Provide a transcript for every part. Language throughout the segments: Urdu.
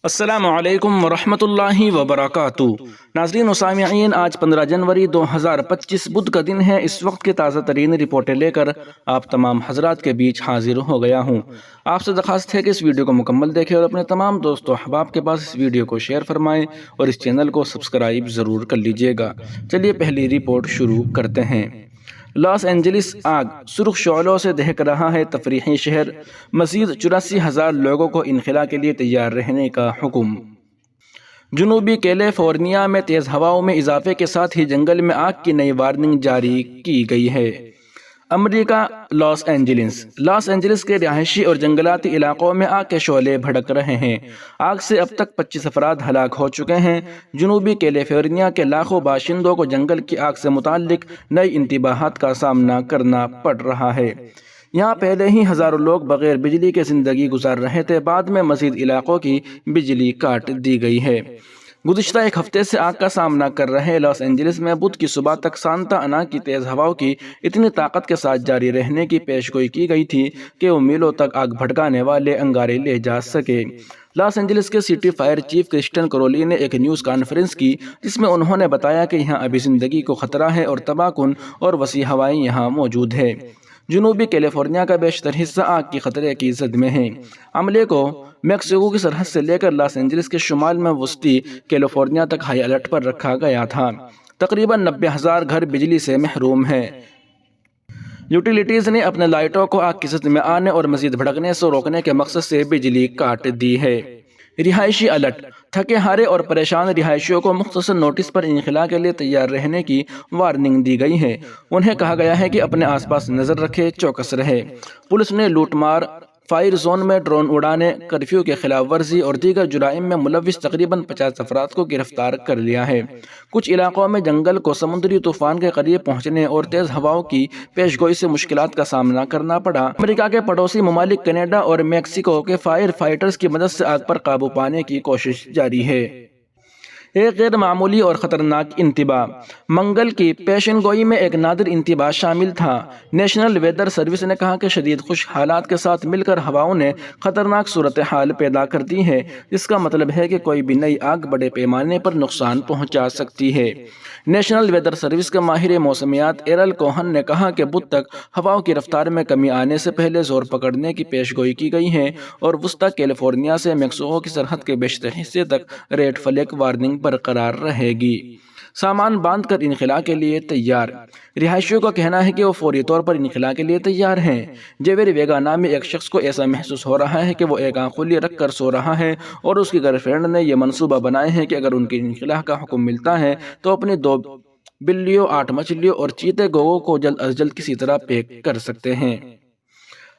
السلام علیکم ورحمۃ اللہ وبرکاتہ۔ ناظرین و سامعین، آج 15 جنوری 2025 بدھ کا دن ہے۔ اس وقت کی تازہ ترین رپورٹیں لے کر آپ تمام حضرات کے بیچ حاضر ہو گیا ہوں۔ آپ سے درخواست ہے کہ اس ویڈیو کو مکمل دیکھیں اور اپنے تمام دوست و احباب کے پاس اس ویڈیو کو شیئر فرمائیں اور اس چینل کو سبسکرائب ضرور کر لیجئے گا۔ چلیے پہلی رپورٹ شروع کرتے ہیں۔ لاس اینجلس آگ سرخ شعلوں سے دہک رہا ہے تفریحی شہر، مزید 84,000 لوگوں کو انخلاء کے لیے تیار رہنے کا حکم۔ جنوبی کیلیفورنیا میں تیز ہواؤں میں اضافے کے ساتھ ہی جنگل میں آگ کی نئی وارننگ جاری کی گئی ہے۔ امریکہ لاس اینجلس کے رہائشی اور جنگلاتی علاقوں میں آگ کے شعلے بھڑک رہے ہیں۔ آگ سے اب تک 25 افراد ہلاک ہو چکے ہیں۔ جنوبی کیلیفورنیا کے لاکھوں باشندوں کو جنگل کی آگ سے متعلق نئی انتباہات کا سامنا کرنا پڑ رہا ہے۔ یہاں پہلے ہی ہزاروں لوگ بغیر بجلی کے زندگی گزار رہے تھے، بعد میں مزید علاقوں کی بجلی کاٹ دی گئی ہے۔ گزشتہ ایک ہفتے سے آگ کا سامنا کر رہے لاس اینجلس میں بدھ کی صبح تک سانتا انا کی تیز ہواؤں کی اتنی طاقت کے ساتھ جاری رہنے کی پیشگوئی کی گئی تھی کہ وہ میلوں تک آگ بھڑکانے والے انگارے لے جا سکے۔ لاس اینجلس کے سٹی فائر چیف کرسٹن کرولی نے ایک نیوز کانفرنس کی، جس میں انہوں نے بتایا کہ یہاں ابھی زندگی کو خطرہ ہے اور تباہ کن اور وسیع ہوائیں یہاں موجود ہے۔ جنوبی کیلیفورنیا کا بیشتر حصہ آگ کی خطرے کی زد میں ہے۔ عملے کو میکسیکو کی سرحد سے لے کر لاس اینجلس کے شمال میں وسطی کیلیفورنیا تک ہائی الرٹ پر رکھا گیا تھا۔ تقریباً 90,000 گھر بجلی سے محروم ہیں۔ یوٹیلیٹیز نے اپنے لائٹوں کو آگ کی زد میں آنے اور مزید بھڑکنے سے روکنے کے مقصد سے بجلی کاٹ دی ہے۔ رہائشی الرٹ: تھکے ہارے اور پریشان رہائشیوں کو مختصر نوٹس پر انخلاء کے لیے تیار رہنے کی وارننگ دی گئی ہے۔ انہیں کہا گیا ہے کہ اپنے آس پاس نظر رکھیں، چوکس رہیں۔ پولیس نے لوٹ مار، فائر زون میں ڈرون اڑانے، کرفیو کی خلاف ورزی اور دیگر جرائم میں ملوث تقریباً 50 افراد کو گرفتار کر لیا ہے۔ کچھ علاقوں میں جنگل کو سمندری طوفان کے قریب پہنچنے اور تیز ہواؤں کی پیشگوئی سے مشکلات کا سامنا کرنا پڑا۔ امریکہ کے پڑوسی ممالک کینیڈا اور میکسیکو کے فائر فائٹرز کی مدد سے آگ پر قابو پانے کی کوشش جاری ہے۔ ایک غیر معمولی اور خطرناک انتباہ: منگل کی پیشن گوئی میں ایک نادر انتباہ شامل تھا۔ نیشنل ویدر سروس نے کہا کہ شدید خشک حالات کے ساتھ مل کر ہواؤں نے خطرناک صورتحال پیدا کر دی ہے، جس کا مطلب ہے کہ کوئی بھی نئی آگ بڑے پیمانے پر نقصان پہنچا سکتی ہے۔ نیشنل ویدر سروس کے ماہر موسمیات ایرل کوہن نے کہا کہ بدھ تک ہواؤں کی رفتار میں کمی آنے سے پہلے زور پکڑنے کی پیشگوئی کی گئی ہے اور وسطی کیلیفورنیا سے میکسیکو کی سرحد کے بیشتر حصے تک ریڈ فلیگ وارننگ برقرار رہے گی۔ سامان باندھ کر انخلاء کے لیے تیار: رہائشیوں کا کہنا ہے کہ وہ فوری طور پر انخلاء کے لیے تیار ہیں۔ جیویر ویگا نامی ایک شخص کو ایسا محسوس ہو رہا ہے کہ وہ ایک آنکھ کھلی رکھ کر سو رہا ہے اور اس کی گرل فرینڈ نے یہ منصوبہ بنائے ہے کہ اگر ان کی انخلاء کا حکم ملتا ہے تو اپنی 2 بلیوں، 8 مچھلیوں اور چیتے گوگو کو جلد از جلد کسی طرح پیک کر سکتے ہیں۔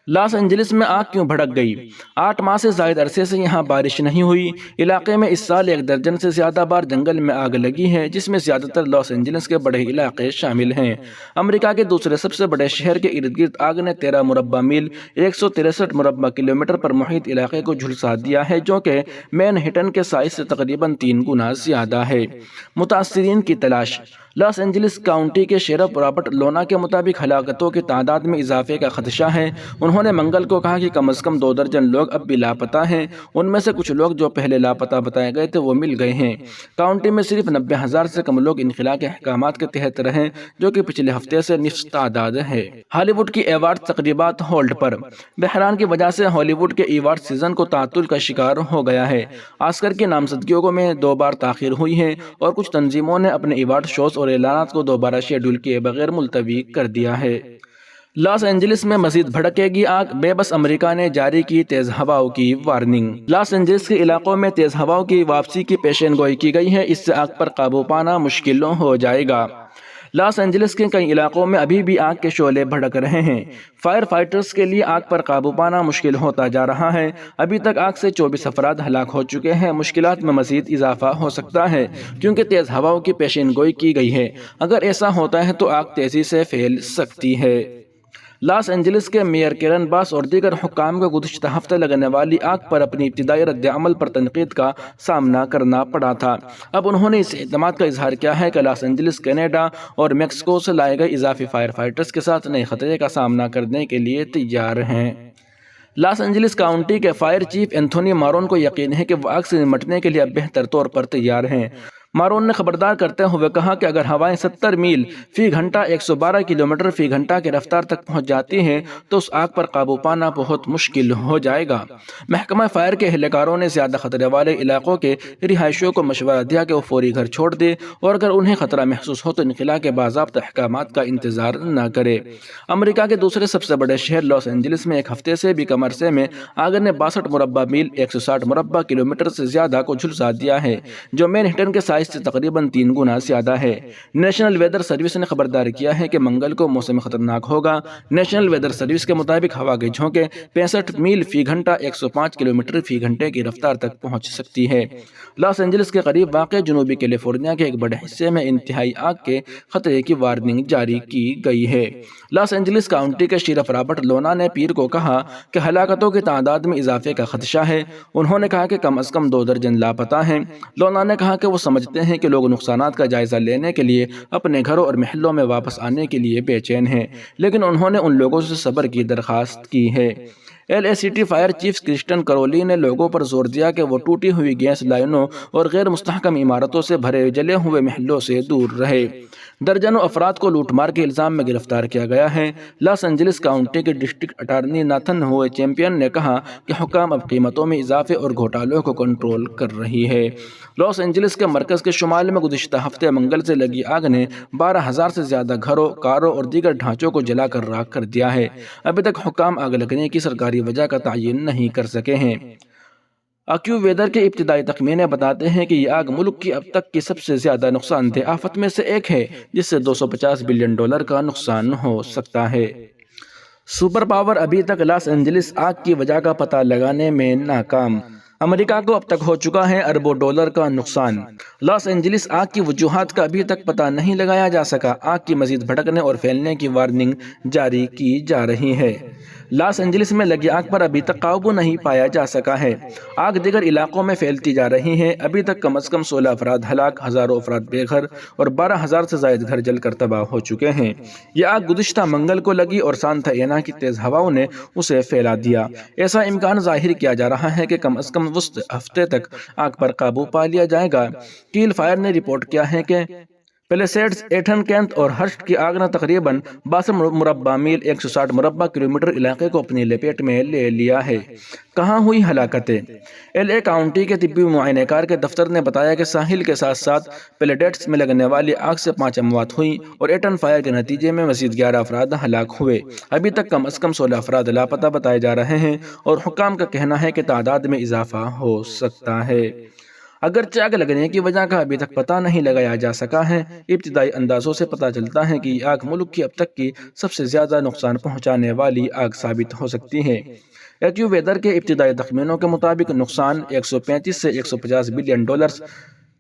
لاس اینجلس میں آگ کیوں بھڑک گئی؟ 8 ماہ سے زائد عرصے سے یہاں بارش نہیں ہوئی۔ علاقے میں اس سال 1 درجن سے زیادہ بار جنگل میں آگ لگی ہے، جس میں زیادہ تر لاس اینجلس کے بڑے علاقے شامل ہیں۔ امریکہ کے دوسرے سب سے بڑے شہر کے ارد گرد آگ نے 13 مربع میل 163 مربع کلومیٹر پر محیط علاقے کو جھلسا دیا ہے، جو کہ مین ہٹن کے سائز سے تقریباً 3 گنا زیادہ ہے۔ متاثرین کی تلاش: لاس اینجلس کاؤنٹی کے شیرف رابرٹ لونا کے مطابق ہلاکتوں کی تعداد میں اضافے کا خدشہ ہے۔ انہوں نے منگل کو کہا کہ کم از کم 2 درجن لوگ اب بھی لاپتہ ہیں۔ ان میں سے کچھ لوگ جو پہلے لاپتہ بتائے گئے تھے وہ مل گئے ہیں۔ کاؤنٹی میں صرف 90,000 سے کم لوگ انخلاء کے احکامات کے تحت رہیں، جو کہ پچھلے ہفتے سے نصف تعداد ہے۔ ہالی ووڈ کی ایوارڈ تقریبات ہولڈ پر: بحران کی وجہ سے ہالی ووڈ کے ایوارڈ سیزن کو تعطل کا شکار ہو گیا ہے۔ آسکر کی نامزدگیوں میں 2 بار تاخیر ہوئی ہے اور کچھ تنظیموں نے اپنے ایوارڈ شوز اور اعلانات کو دوبارہ شیڈول کیے بغیر ملتوی کر دیا ہے۔ لاس اینجلس میں مزید بھڑکے گی آگ، بے بس امریکہ نے جاری کی تیز ہواؤں کی وارننگ۔ لاس اینجلس کے علاقوں میں تیز ہواؤں کی واپسی کی پیشین گوئی کی گئی ہے، اس سے آگ پر قابو پانا مشکل ہو جائے گا۔ لاس اینجلس کے کئی علاقوں میں ابھی بھی آگ کے شعلے بھڑک رہے ہیں۔ فائر فائٹرز کے لیے آگ پر قابو پانا مشکل ہوتا جا رہا ہے۔ ابھی تک آگ سے 24 افراد ہلاک ہو چکے ہیں۔ مشکلات میں مزید اضافہ ہو سکتا ہے کیونکہ تیز ہواؤں کی پیشین گوئی کی گئی ہے۔ اگر ایسا ہوتا ہے تو آگ تیزی سے پھیل سکتی ہے۔ لاس اینجلس کے میئر کیرن باس اور دیگر حکام کو گزشتہ ہفتے لگنے والی آگ پر اپنی ابتدائی رد عمل پر تنقید کا سامنا کرنا پڑا تھا۔ اب انہوں نے اس اعتماد کا اظہار کیا ہے کہ لاس اینجلس کینیڈا اور میکسیکو سے لائے گئے اضافی فائر فائٹرز کے ساتھ نئے خطرے کا سامنا کرنے کے لیے تیار ہیں۔ لاس اینجلس کاؤنٹی کے فائر چیف اینتھونی مارون کو یقین ہے کہ وہ آگ سے نمٹنے کے لیے اب بہتر طور پر تیار ہیں۔ مارون نے خبردار کرتے ہوئے کہا کہ اگر ہوائیں 70 میل فی گھنٹہ 112 کلومیٹر فی گھنٹہ کی رفتار تک پہنچ جاتی ہیں تو اس آگ پر قابو پانا بہت مشکل ہو جائے گا۔ محکمہ فائر کے اہلکاروں نے زیادہ خطرے والے علاقوں کے رہائشیوں کو مشورہ دیا کہ وہ فوری گھر چھوڑ دیں اور اگر انہیں خطرہ محسوس ہو تو انخلاء کے باضابطہ احکامات کا انتظار نہ کرے۔ امریکہ کے دوسرے سب سے بڑے شہر لاس اینجلس میں ایک ہفتے سے بھی کم عرصے میں آگ نے 62 مربع میل 160 مربع کلومیٹر سے زیادہ کو جھلسا دیا ہے، جو مینہٹن کے سائز سے تقریباً 3 گنا زیادہ ہے۔ نیشنل ویدر سروس نے خبردار کیا ہے کہ منگل کو موسم خطرناک ہوگا۔ نیشنل ویدر سروس کے مطابق ہوا کی جھونکیں 65 میل فی گھنٹہ 105 کلومیٹر فی گھنٹے کی رفتار تک پہنچ سکتی ہے۔ لاس اینجلس کے قریب واقع جنوبی کیلیفورنیا کے ایک بڑے حصے میں انتہائی آگ کے خطرے کی وارننگ جاری کی گئی ہے۔ لاس اینجلس کاؤنٹی کے شریف رابرٹ لونا نے پیر کو کہا کہ ہلاکتوں کی تعداد میں اضافے کا خدشہ ہے۔ انہوں نے کہا کہ کم از کم 2 درجن لاپتہ ہیں۔ لونا نے کہا کہ وہ سمجھتے ہیں کہ لوگ نقصانات کا جائزہ لینے کے لیے اپنے گھروں اور محلوں میں واپس آنے کے لیے بے چین ہیں، لیکن انہوں نے ان لوگوں سے صبر کی درخواست کی ہے۔ LACT فائر چیف کرسٹن کرولی نے لوگوں پر زور دیا کہ وہ ٹوٹی ہوئی گیس لائنوں اور غیر مستحکم عمارتوں سے بھرے جلے ہوئے محلوں سے دور رہے۔ درجنوں افراد کو لوٹ مار کے الزام میں گرفتار کیا گیا ہے۔ لاس اینجلس کاؤنٹی کے ڈسٹرکٹ اٹارنی ناتھن ہوئے چیمپئن نے کہا کہ حکام اب قیمتوں میں اضافے اور گھوٹالوں کو کنٹرول کر رہی ہے۔ لاس اینجلس کے مرکز کے شمال میں گزشتہ ہفتے منگل سے لگی آگ نے 12,000 سے زیادہ گھروں، کاروں اور دیگر ڈھانچوں کو جلا کر راکھ کر دیا ہے۔ ابھی تک حکام آگ لگنے کی سرکاری وجہ کا تعین نہیں کر سکے ہیں۔ ایکو ویدر کے ابتدائی تخمینے بتاتے ہیں کہ یہ آگ ملک کی اب تک کی سب سے زیادہ نقصان دہ آفت میں سے ایک ہے، جس سے $250 بلین کا نقصان ہو سکتا ہے۔ سپر پاور ابھی تک لاس اینجلس آگ کی وجہ کا پتہ لگانے میں ناکام۔ امریکہ کو اب تک ہو چکا ہے اربوں ڈالر کا نقصان۔ لاس اینجلس آگ کی وجوہات کا ابھی تک پتہ نہیں لگایا جا سکا۔ آگ کی مزید بھڑکنے اور پھیلنے کی وارننگ جاری کی جا رہی ہے۔ لاس اینجلس میں لگی آگ پر ابھی تک قابو نہیں پایا جا سکا ہے۔ آگ دیگر علاقوں میں پھیلتی جا رہی ہے۔ ابھی تک کم از کم 16 افراد ہلاک، ہزاروں افراد بے گھر اور 12,000 سے زائد گھر جل کر تباہ ہو چکے ہیں۔ یہ آگ گزشتہ منگل کو لگی اور سانتا اینا کی تیز ہواؤں نے اسے پھیلا دیا۔ ایسا امکان ظاہر کیا جا رہا ہے کہ کم از کم وسط ہفتے تک آگ پر قابو پا لیا جائے گا۔ کیل فائر نے رپورٹ کیا ہے کہ پیلیسیڈز، ایٹھن کینت اور ہرسٹ کی آگ نے تقریباً 62 مربع میل 160 مربع کلومیٹر علاقے کو اپنی لپیٹ میں لے لیا ہے۔ کہاں ہوئی ہلاکتیں؟ LA کاؤنٹی کے طبی معائنہ کار کے دفتر نے بتایا کہ ساحل کے ساتھ ساتھ پیلیڈیٹس میں لگنے والی آگ سے 5 اموات ہوئیں اور ایٹن فائر کے نتیجے میں مزید 11 افراد ہلاک ہوئے۔ ابھی تک کم از کم 16 افراد لاپتہ بتائے جا رہے ہیں اور حکام کا کہنا ہے کہ تعداد میں اضافہ ہو سکتا ہے۔ اگرچہ آگ لگنے کی وجہ کا ابھی تک پتہ نہیں لگایا جا سکا ہے، ابتدائی اندازوں سے پتہ چلتا ہے کہ یہ آگ ملک کی اب تک کی سب سے زیادہ نقصان پہنچانے والی آگ ثابت ہو سکتی ہے۔ ایکو ویدر کے ابتدائی تخمینوں کے مطابق نقصان $135 سے $150 بلین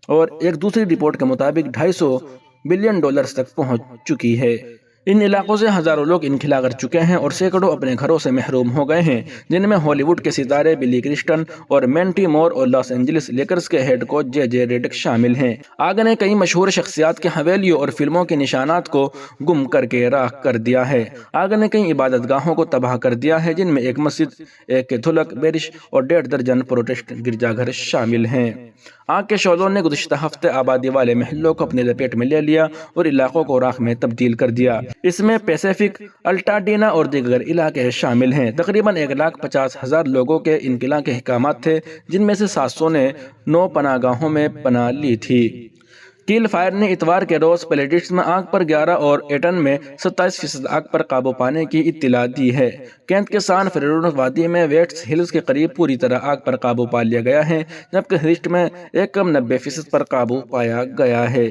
اور ایک دوسری رپورٹ کے مطابق $250 بلین تک پہنچ چکی ہے۔ ان علاقوں سے ہزاروں لوگ انخلا کر چکے ہیں اور سینکڑوں اپنے گھروں سے محروم ہو گئے ہیں، جن میں ہالی ووڈ کے ستارے بلی کرسٹن اور مینٹی مور اور لاس اینجلس لیکرز کے ہیڈ کوچ JJ ریڈک شامل ہیں۔ آگ نے کئی مشہور شخصیات کے حویلیوں اور فلموں کے نشانات کو گم کر کے راکھ کر دیا ہے۔ آگ نے کئی عبادت گاہوں کو تباہ کر دیا ہے، جن میں ایک مسجد، ایک کیتھولک پیرش اور 1.5 درجن پروٹسٹنٹ گرجا گھر شامل ہیں۔ آگ کے شعلوں نے گزشتہ ہفتے آبادی والے محلوں کو اپنے لپیٹ میں لے لیا اور علاقوں کو راکھ میں تبدیل کر دیا۔ اس میں پیسیفک، الٹاڈینا اور دیگر علاقے شامل ہیں۔ تقریباً 1,50,000 لوگوں کے انخلا کے احکامات تھے، جن میں سے 700 نے 9 پناہ گاہوں میں پناہ لی تھی۔ کیل فائر نے اتوار کے روز پیلیڈیٹس میں آگ پر 11 اور ایٹن میں 27% آگ پر قابو پانے کی اطلاع دی ہے۔ کینت کے سان فرنانڈو وادی میں ویٹس ہلز کے قریب پوری طرح آگ پر قابو پا لیا گیا ہے، جبکہ ہرسٹ میں ایک کم 90% پر قابو پایا گیا ہے۔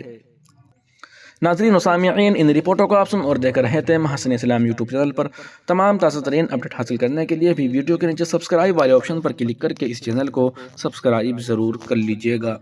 ناظرین و سامعین، ان رپورٹوں کو آپ سن اور دیکھ رہے تھے محسن اسلام یوٹیوب چینل پر۔ تمام تازہ ترین اپڈیٹ حاصل کرنے کے لیے بھی ویڈیو کے نیچے سبسکرائب والے آپشن پر کلک کر کے اس چینل کو سبسکرائب ضرور کر لیجیے گا۔